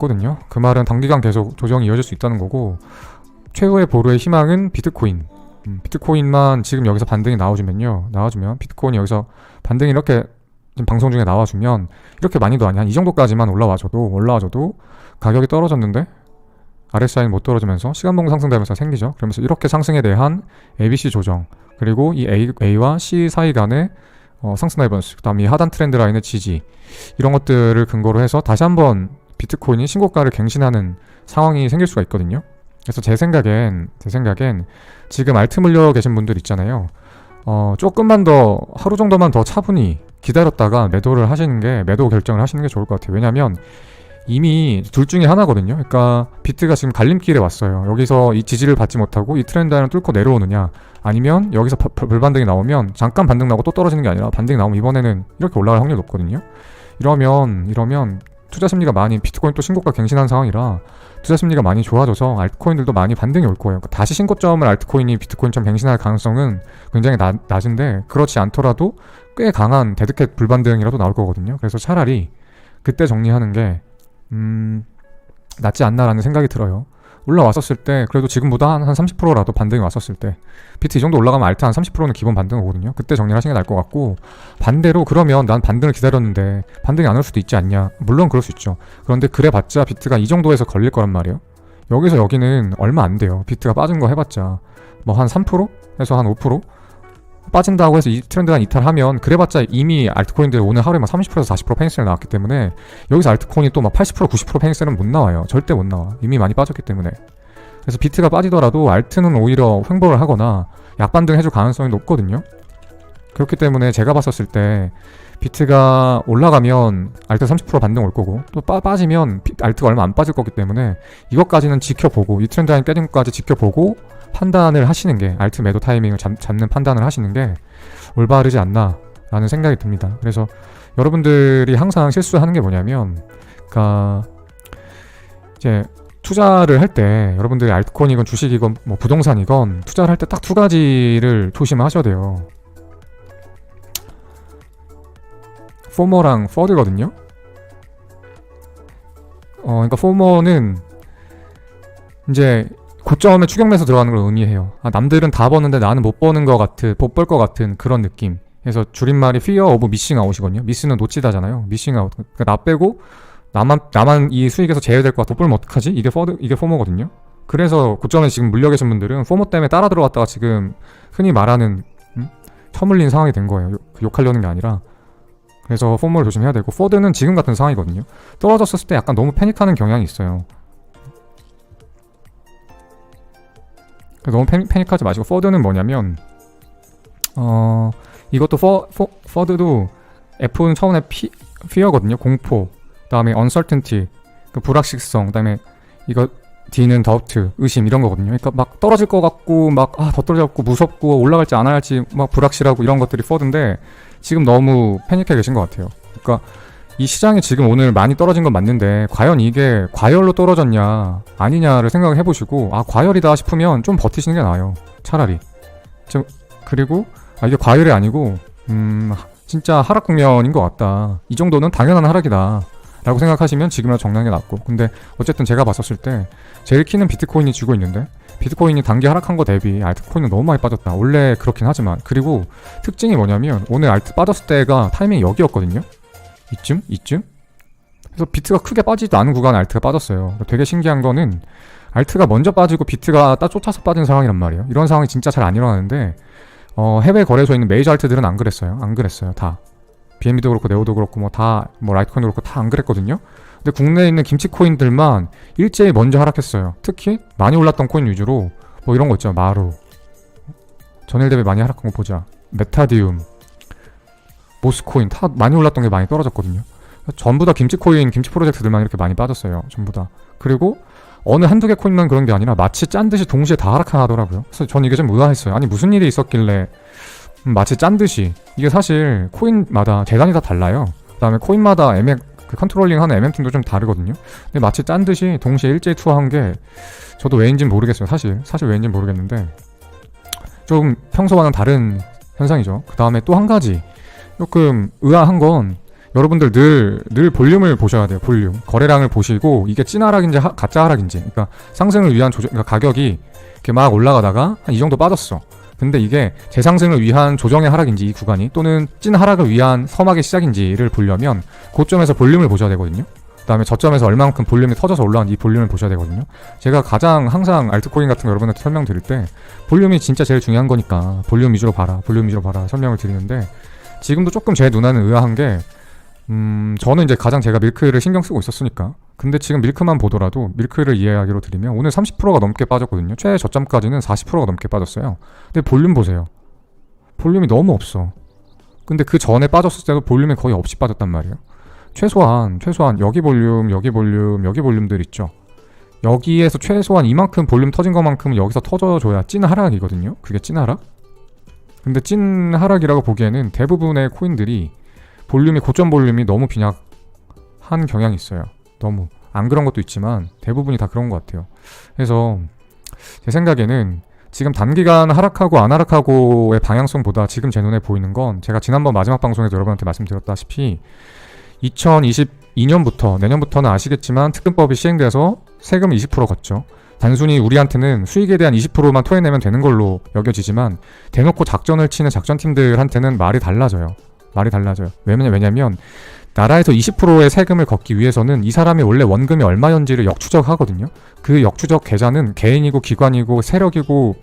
거든요. 그 말은 단기간 계속 조정이 이어질 수 있다는 거고, 최후의 보루의 희망은 비트코인. 비트코인만 지금 여기서 반등이 나와주면 비트코인이 여기서 반등이 이렇게 지금 방송 중에 나와주면, 이렇게 많이도 아니 한 이 정도까지만 올라와줘도 가격이 떨어졌는데 RSI는 못 떨어지면서 시간봉 상승되면서 생기죠. 그러면서 이렇게 상승에 대한 ABC 조정, 그리고 이 A와 C 사이 간의 상승 다이버스, 그 다음에 이 하단 트렌드 라인의 지지, 이런 것들을 근거로 해서 다시 한번 비트코인이 신고가를 갱신하는 상황이 생길 수가 있거든요. 그래서 제 생각엔 지금 알트 물려 계신 분들 있잖아요. 조금만 더, 하루 정도만 더 차분히 기다렸다가 매도 결정을 하시는 게 좋을 것 같아요. 왜냐면 이미 둘 중에 하나거든요. 그러니까 비트가 지금 갈림길에 왔어요. 여기서 이 지지를 받지 못하고 이 트렌드 라인을 뚫고 내려오느냐, 아니면 여기서 불반등이 나오면 잠깐 반등 나고 또 떨어지는 게 아니라 반등이 나오면 이번에는 이렇게 올라갈 확률이 높거든요. 이러면 투자 심리가 많이, 비트코인 또 신고가 갱신한 상황이라 투자 심리가 많이 좋아져서 알트코인들도 많이 반등이 올 거예요. 그러니까 다시 신고점을 알트코인이 비트코인처럼 갱신할 가능성은 굉장히 낮은데, 그렇지 않더라도 꽤 강한 데드캣 불반등이라도 나올 거거든요. 그래서 차라리 그때 정리하는 게 낫지 않나라는 생각이 들어요. 올라왔었을 때, 그래도 지금보다 한 30%라도 반등이 왔었을 때, 비트 이 정도 올라가면 알트 한 30%는 기본 반등 오거든요. 그때 정리를 하시는 게 나을 것 같고, 반대로 그러면 난 반등을 기다렸는데 반등이 안 올 수도 있지 않냐, 물론 그럴 수 있죠. 그런데 그래봤자 비트가 이 정도에서 걸릴 거란 말이에요. 여기서 여기는 얼마 안 돼요. 비트가 빠진 거 해봤자 뭐 한 3%에서 한 5% 빠진다고 해서 이 트렌드가 이탈하면, 그래봤자 이미 알트코인들 오늘 하루에 막 30%에서 40% 페니셀 나왔기 때문에 여기서 알트코인이 또 막 80% 90% 페니셀은 못 나와요. 절대 못 나와. 이미 많이 빠졌기 때문에. 그래서 비트가 빠지더라도 알트는 오히려 횡보를 하거나 약반등 해줄 가능성이 높거든요. 그렇기 때문에 제가 봤었을 때 비트가 올라가면 알트 30% 반등 올 거고, 또 빠지면 알트가 얼마 안 빠질 거기 때문에 이것까지는 지켜보고, 이 트렌드 라인 깨진 것까지 지켜보고 판단을 하시는 게, 알트 매도 타이밍을 잡는 판단을 하시는 게 올바르지 않나 라는 생각이 듭니다. 그래서 여러분들이 항상 실수하는 게 뭐냐면, 그러니까 이제 투자를 할 때 여러분들이 알트코인이건 주식이건 뭐 부동산이건 투자를 할 때 딱 두 가지를 조심하셔야 돼요. 포머랑 퍼드거든요. 그러니까 포머는 이제 고점에 추격매수 들어가는 걸 의미해요. 남들은 다 버는데 나는 못 벌 것 같은 그런 느낌. 그래서 줄임말이 Fear of Missing Out이거든요. 미스는 놓치다잖아요. Missing Out. 그러니까 나 빼고 나만 이 수익에서 제외될 것 같아. 못 벌면 어떡하지? 이게 포머거든요. 그래서 고점에 지금 물려 계신 분들은 포머 때문에 따라 들어갔다가 지금 흔히 말하는 터물린 상황이 된 거예요. 욕하려는 게 아니라. 그래서 포머를 조심해야 되고, 포드는 지금 같은 상황이거든요. 떨어졌을 때 약간 너무 패닉하는 경향이 있어요. 너무 패닉하지 마시고, 포드는 뭐냐면 이것도 포드도 F는 처음에 fear거든요. 공포, 그 다음에 uncertainty, 그 불확실성, 그 다음에 이거 D는 doubt, 의심, 이런 거거든요. 그러니까 막 떨어질 것 같고, 막 더 떨어질 것 같고, 무섭고, 올라갈지 안 할지 막 불확실하고, 이런 것들이 포드인데 지금 너무 패닉해 계신 것 같아요. 그러니까 이 시장이 지금 오늘 많이 떨어진 건 맞는데, 과연 이게 과열로 떨어졌냐 아니냐를 생각을 해보시고, 과열이다 싶으면 좀 버티시는 게 나아요. 차라리. 그리고 이게 과열이 아니고 진짜 하락 국면인 것 같다, 이 정도는 당연한 하락이다 라고 생각하시면 지금이라도 정리하는 게 낫고. 근데 어쨌든 제가 봤었을 때 제일 키는 비트코인이 쥐고 있는데, 비트코인이 단기 하락한 거 대비 알트코인은 너무 많이 빠졌다. 원래 그렇긴 하지만. 그리고 특징이 뭐냐면, 오늘 알트 빠졌을 때가 타이밍이 여기였거든요. 이쯤? 그래서 비트가 크게 빠지지도 않은 구간에 알트가 빠졌어요. 되게 신기한 거는 알트가 먼저 빠지고 비트가 딱 쫓아서 빠진 상황이란 말이에요. 이런 상황이 진짜 잘 안 일어나는데, 해외 거래소에 있는 메이저 알트들은 안 그랬어요. 다. BNB도 그렇고 네오도 그렇고 라이트코인도 그렇고 다 안 그랬거든요. 근데 국내에 있는 김치코인들만 일제히 먼저 하락했어요. 특히 많이 올랐던 코인 위주로 뭐 이런 거 있죠. 마루, 전일 대비 많이 하락한 거 보자. 메타디움, 모스코인 다 많이 올랐던 게 많이 떨어졌거든요. 전부 다 김치 프로젝트들만 이렇게 많이 빠졌어요. 전부 다. 그리고 어느 한두 개 코인만 그런 게 아니라 마치 짠 듯이 동시에 다 하락하더라고요. 그래서 전 이게 좀 의아했어요. 아니 무슨 일이 있었길래 마치 짠 듯이. 이게 사실 코인마다 재단이 다 달라요. 그 다음에 코인마다 그 컨트롤링하는 MM팀도 좀 다르거든요. 근데 마치 짠 듯이 동시에 일제히 투하한 게 저도 왜인지는 모르겠어요. 사실 왜인지는 모르겠는데 좀 평소와는 다른 현상이죠. 그 다음에 또 한 가지 조금 의아한 건, 여러분들 늘 볼륨을 보셔야 돼요. 볼륨. 거래량을 보시고 이게 찐 하락인지 가짜 하락인지. 그러니까 상승을 위한 그러니까 가격이 이렇게 막 올라가다가 한 이 정도 빠졌어. 근데 이게 재상승을 위한 조정의 하락인지 이 구간이 또는 찐 하락을 위한 서막의 시작인지를 보려면 고점에서 볼륨을 보셔야 되거든요. 그 다음에 저점에서 얼만큼 볼륨이 터져서 올라온 이 볼륨을 보셔야 되거든요. 제가 가장 항상 알트코인 같은 거 여러분한테 설명드릴 때 볼륨이 진짜 제일 중요한 거니까 볼륨 위주로 봐라 설명을 드리는데, 지금도 조금 제 눈에는 의아한 게 저는 이제 가장 제가 밀크를 신경 쓰고 있었으니까. 근데 지금 밀크만 보더라도 밀크를 이야기로 드리면 오늘 30%가 넘게 빠졌거든요. 최저점까지는 40%가 넘게 빠졌어요. 근데 볼륨 보세요. 볼륨이 너무 없어. 근데 그 전에 빠졌을 때도 볼륨이 거의 없이 빠졌단 말이에요. 최소한 여기 볼륨들 있죠. 여기에서 최소한 이만큼 볼륨 터진 것만큼은 여기서 터져줘야 찐 하락이거든요. 그게 찐 하락? 근데 찐 하락이라고 보기에는 대부분의 코인들이 고점 볼륨이 너무 빈약한 경향이 있어요. 너무. 안 그런 것도 있지만 대부분이 다 그런 것 같아요. 그래서 제 생각에는 지금 단기간 하락하고 안 하락하고의 방향성보다 지금 제 눈에 보이는 건, 제가 지난번 마지막 방송에서 여러분한테 말씀드렸다시피 2022년부터 내년부터는 아시겠지만 특근법이 시행돼서 세금 20% 걷죠. 단순히 우리한테는 수익에 대한 20%만 토해내면 되는 걸로 여겨지지만 대놓고 작전을 치는 작전팀들한테는 말이 달라져요. 왜냐면 나라에서 20%의 세금을 걷기 위해서는 이 사람이 원래 원금이 얼마였는지를 역추적하거든요. 그 역추적 계좌는 개인이고 기관이고 세력이고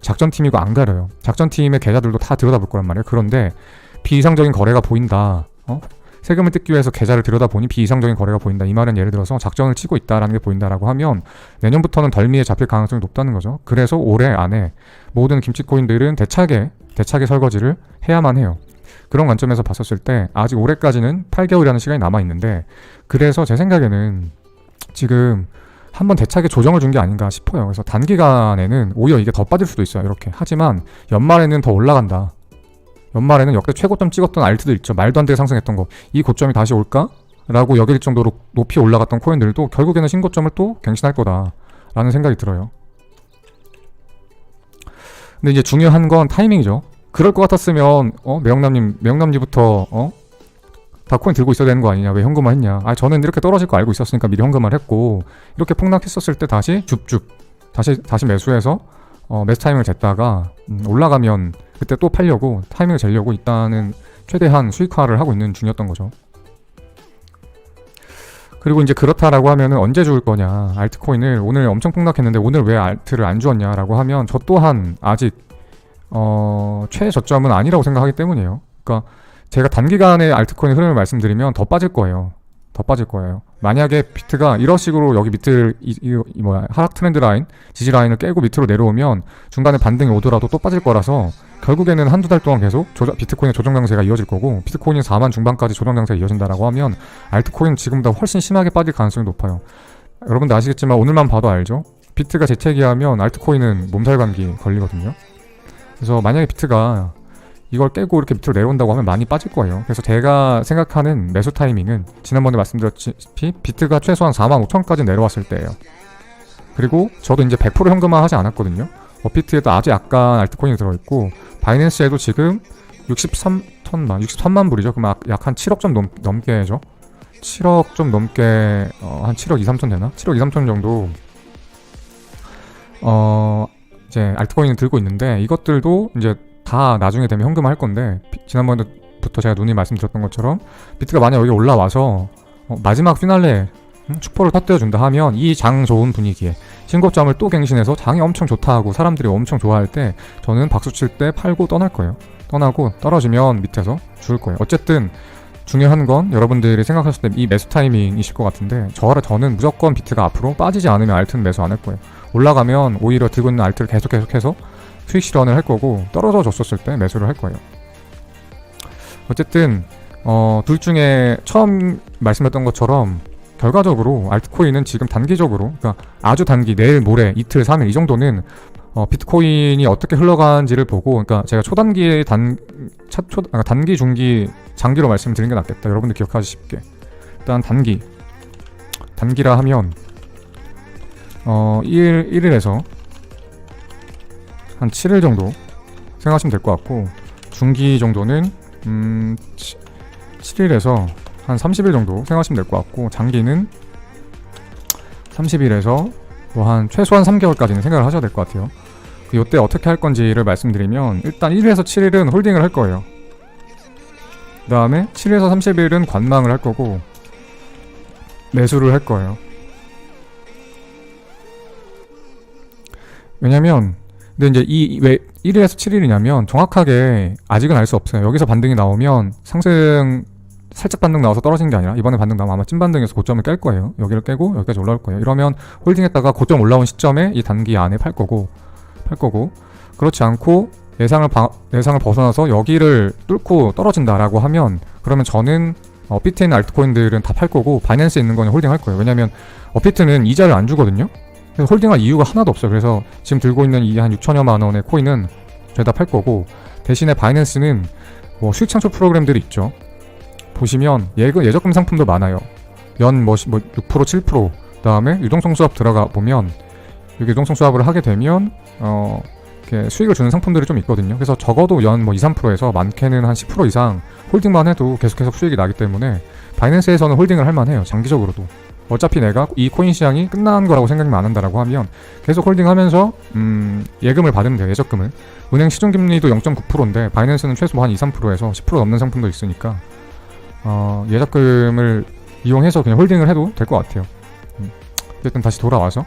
작전팀이고 안 가려요. 작전팀의 계좌들도 다 들여다볼 거란 말이에요. 그런데 비이상적인 거래가 보인다. 세금을 뜯기 위해서 계좌를 들여다보니 비이상적인 거래가 보인다. 이 말은 예를 들어서 작전을 치고 있다라는 게 보인다라고 하면 내년부터는 덜미에 잡힐 가능성이 높다는 거죠. 그래서 올해 안에 모든 김치코인들은 대차게 설거지를 해야만 해요. 그런 관점에서 봤었을 때 아직 올해까지는 8개월이라는 시간이 남아있는데, 그래서 제 생각에는 지금 한번 대차게 조정을 준 게 아닌가 싶어요. 그래서 단기간에는 오히려 이게 더 빠질 수도 있어요. 이렇게. 하지만 연말에는 더 올라간다. 연말에는 역대 최고점 찍었던 알트들 있죠. 말도 안 되게 상승했던 거. 이 고점이 다시 올까? 라고 여길 정도로 높이 올라갔던 코인들도 결국에는 신고점을 또 갱신할 거다라는 생각이 들어요. 근데 이제 중요한 건 타이밍이죠. 그럴 것 같았으면 매형남님부터 다 코인 들고 있어야 되는 거 아니냐, 왜 현금화 했냐. 저는 이렇게 떨어질 거 알고 있었으니까 미리 현금화를 했고, 이렇게 폭락했었을 때 다시 다시 매수해서 매수 타이밍을 쟀다가 올라가면 그때 또 팔려고 타이밍을 재려고 일단은 최대한 수익화를 하고 있는 중이었던 거죠. 그리고 이제 그렇다라고 하면은 언제 죽을 거냐, 알트코인을 오늘 엄청 폭락했는데 오늘 왜 알트를 안 주었냐라고 하면 저 또한 아직 최저점은 아니라고 생각하기 때문이에요. 그러니까 제가 단기간에 알트코인 흐름을 말씀드리면 더 빠질 거예요. 만약에 비트가 이런 식으로 여기 밑을 하락 트렌드 라인, 지지 라인을 깨고 밑으로 내려오면 중간에 반등이 오더라도 또 빠질 거라서 결국에는 한두 달 동안 계속 비트코인의 조정 강세가 이어질 거고, 비트코인이 4만 중반까지 조정 강세가 이어진다라고 하면 알트코인 지금보다 훨씬 심하게 빠질 가능성이 높아요. 여러분들 아시겠지만 오늘만 봐도 알죠? 비트가 재채기하면 알트코인은 몸살 감기 걸리거든요. 그래서 만약에 비트가 이걸 깨고 이렇게 밑으로 내려온다고 하면 많이 빠질 거예요. 그래서 제가 생각하는 매수 타이밍은 지난번에 말씀드렸다시피 비트가 최소한 45,000까지 내려왔을 때예요. 그리고 저도 이제 100% 현금화 하지 않았거든요. 업비트에도 아주 약간 알트코인이 들어있고, 바이낸스에도 지금 63만 불이죠. 그럼 약 한 7억 좀 넘게죠. 7억 좀 넘게 한 7억 2, 3천 되나? 7억 2, 3천 정도 이제 알트코인을 들고 있는데, 이것들도 이제 다 나중에 되면 현금화 할 건데, 지난번부터 제가 누님 말씀드렸던 것처럼 비트가 만약 여기 올라와서 마지막 피날레 축포를 터뜨려준다 하면 이 장 좋은 분위기에 신고점을 또 갱신해서 장이 엄청 좋다 하고 사람들이 엄청 좋아할 때 저는 박수 칠 때 팔고 떠날 거예요. 떠나고 떨어지면 밑에서 죽을 거예요. 어쨌든 중요한 건 여러분들이 생각하실 때 이 매수 타이밍이실 것 같은데, 저는 무조건 비트가 앞으로 빠지지 않으면 알트는 매수 안 할 거예요. 올라가면 오히려 들고 있는 알트를 계속해서 수익 실현을 할 거고, 떨어져 줬었을 때 매수를 할 거예요. 어쨌든 둘 중에 처음 말씀했던 것처럼 결과적으로 알트코인은 지금 단기적으로, 그러니까 아주 단기, 내일 모레 이틀 3일 이 정도는 비트코인이 어떻게 흘러가는지를 보고, 그러니까 제가 초단기, 단기, 중기, 장기로 말씀드리는 게 낫겠다. 여러분들 기억하기 쉽게. 일단 단기라 하면 1일에서 한 7일 정도 생각하시면 될 것 같고, 중기 정도는 7일에서 한 30일 정도 생각하시면 될 것 같고, 장기는 30일에서 뭐 한 최소한 3개월까지는 생각을 하셔야 될 것 같아요. 이때 어떻게 할 건지를 말씀드리면, 일단 1일에서 7일은 홀딩을 할 거예요. 그 다음에 7일에서 30일은 관망을 할 거고, 매수를 할 거예요. 왜냐면 근데 이제 왜 1일에서 7일이냐면 정확하게 아직은 알 수 없어요. 여기서 반등이 나오면 상승 살짝 반등 나와서 떨어진 게 아니라 이번에 반등 나오면 아마 찐 반등에서 고점을 깰 거예요. 여기를 깨고 여기까지 올라올 거예요. 이러면 홀딩했다가 고점 올라온 시점에 이 단기 안에 팔 거고, 그렇지 않고 예상을 벗어나서 여기를 뚫고 떨어진다라고 하면, 그러면 저는 업비트에 있는 알트코인들은 다 팔 거고 바이낸스에 있는 거는 홀딩 할 거예요. 왜냐면 업비트는 이자를 안 주거든요. 그래서 홀딩할 이유가 하나도 없어요. 그래서 지금 들고 있는 이 한 6천여만 원의 코인은 죄다 팔 거고, 대신에 바이낸스는 뭐 수익 창출 프로그램들이 있죠. 보시면 예적금 상품도 많아요. 연 6%, 7%, 그다음에 유동성 수합 들어가 보면, 여기 유동성 수합을 하게 되면 이렇게 수익을 주는 상품들이 좀 있거든요. 그래서 적어도 연 2, 3%에서 많게는 한 10% 이상 홀딩만 해도 계속해서 수익이 나기 때문에 바이낸스에서는 홀딩을 할 만해요. 장기적으로도. 어차피 내가 이 코인 시장이 끝난 거라고 생각만 안 한다라고 하면 계속 홀딩하면서 예금을 받으면 돼요. 예적금을. 은행 시중금리도 0.9%인데 바이낸스는 최소 한 2, 3%에서 10% 넘는 상품도 있으니까 예적금을 이용해서 그냥 홀딩을 해도 될 것 같아요. 어쨌든 다시 돌아와서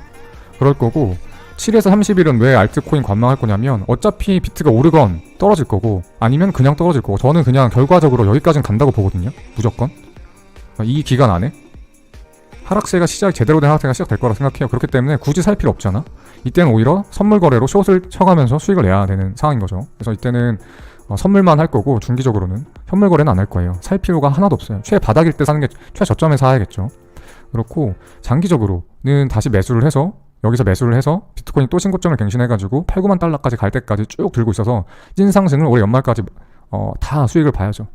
그럴 거고, 7에서 30일은 왜 알트코인 관망할 거냐면 어차피 비트가 오르건 떨어질 거고 아니면 그냥 떨어질 거고, 저는 그냥 결과적으로 여기까지는 간다고 보거든요. 무조건 이 기간 안에 하락세가 제대로 된 하락세가 시작될 거라 생각해요. 그렇기 때문에 굳이 살 필요 없잖아. 이때는 오히려 선물 거래로 숏을 쳐가면서 수익을 내야 되는 상황인 거죠. 그래서 이때는 선물만 할 거고, 중기적으로는 현물 거래는 안 할 거예요. 살 필요가 하나도 없어요. 최바닥일 때 사는 게 최저점에 사야겠죠. 그렇고 장기적으로는 다시 매수를 해서, 여기서 매수를 해서 비트코인이 또 신고점을 갱신해가지고 8, 9만 달러까지 갈 때까지 쭉 들고 있어서 찐 상승을 올해 연말까지 다 수익을 봐야죠.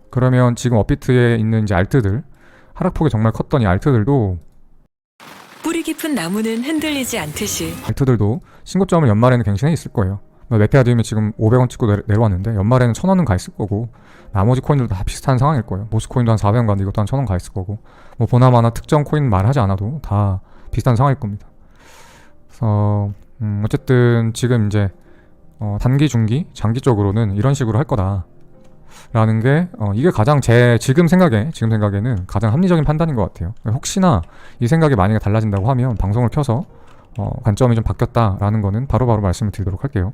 그러면 지금 업비트에 있는 이제 알트들, 하락폭이 정말 컸던 이 알트들도, 뿌리 깊은 나무는 흔들리지 않듯이 알트들도 신고점을 연말에는 갱신해 있을 거예요. 메테아디움이 지금 500원 찍고 내려왔는데 연말에는 1000원은 가 있을 거고, 나머지 코인들도 다 비슷한 상황일 거예요. 모스코인도 한 400원 가는데 이것도 한 1000원 가 있을 거고, 뭐 보나마나 특정 코인 말하지 않아도 다 비슷한 상황일 겁니다. 그래서 어쨌든 지금 이제 단기, 중기, 장기적으로는 이런 식으로 할 거다 라는 게 이게 가장 지금 생각에는 가장 합리적인 판단인 것 같아요. 혹시나 이 생각이 만약에 달라진다고 하면 방송을 켜서 관점이 좀 바뀌었다라는 거는 바로바로 말씀을 드리도록 할게요.